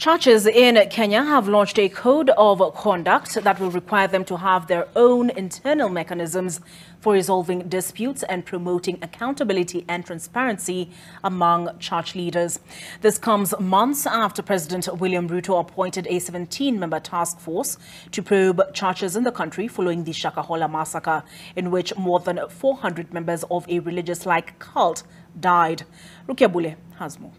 Churches in Kenya have launched a code of conduct that will require them to have their own internal mechanisms for resolving disputes and promoting accountability and transparency among church leaders. This comes months after President William Ruto appointed a 17-member task force to probe churches in the country following the Shakahola massacre, in which more than 400 members of a religious-like cult died. Rukia Bule has more.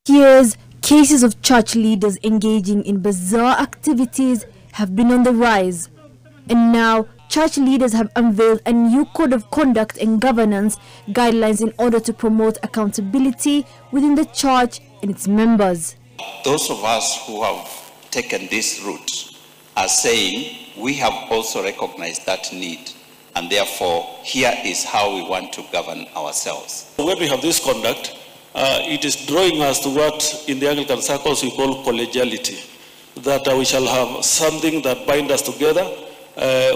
Years, cases of church leaders engaging in bizarre activities have been on the rise. And now, church leaders have unveiled a new code of conduct and governance guidelines in order to promote accountability within the church and its members. Those of us who have taken this route are saying we have also recognized that need, and therefore here is how we want to govern ourselves. When we have this conduct, it is drawing us to what in the Anglican circles we call collegiality, that we shall have something that binds us together.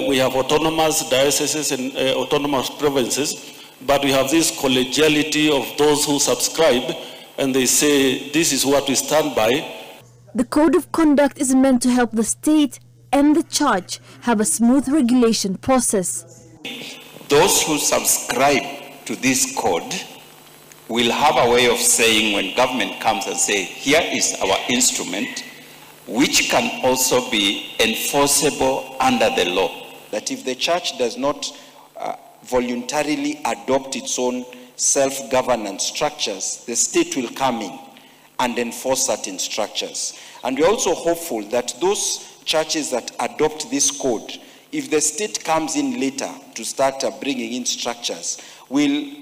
We have autonomous dioceses and autonomous provinces, but we have this collegiality of those who subscribe and they say this is what we stand by. The code of conduct is meant to help the state and the church have a smooth regulation process. Those who subscribe to this code will have a way of saying when government comes and say, here is our instrument, which can also be enforceable under the law. That if the church does not voluntarily adopt its own self-governance structures, the state will come in and enforce certain structures. And we're also hopeful that those churches that adopt this code, if the state comes in later to start bringing in structures, will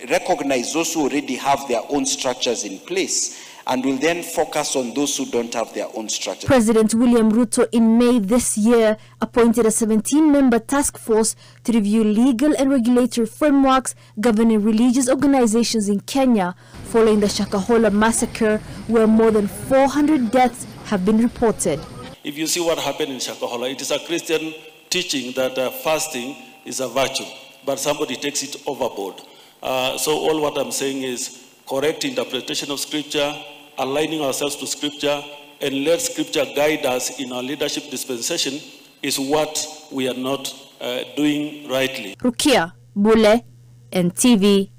recognize those who already have their own structures in place and will then focus on those who don't have their own structure. President William Ruto in May this year appointed a 17-member task force to review legal and regulatory frameworks governing religious organizations in Kenya following the Shakahola massacre, where more than 400 deaths have been reported. If you see what happened in Shakahola, it is a Christian teaching that fasting is a virtue, but somebody takes it overboard. So all what I'm saying is correct interpretation of scripture, aligning ourselves to scripture, and let scripture guide us in our leadership dispensation is what we are not doing rightly. Rukia Bule, NTV.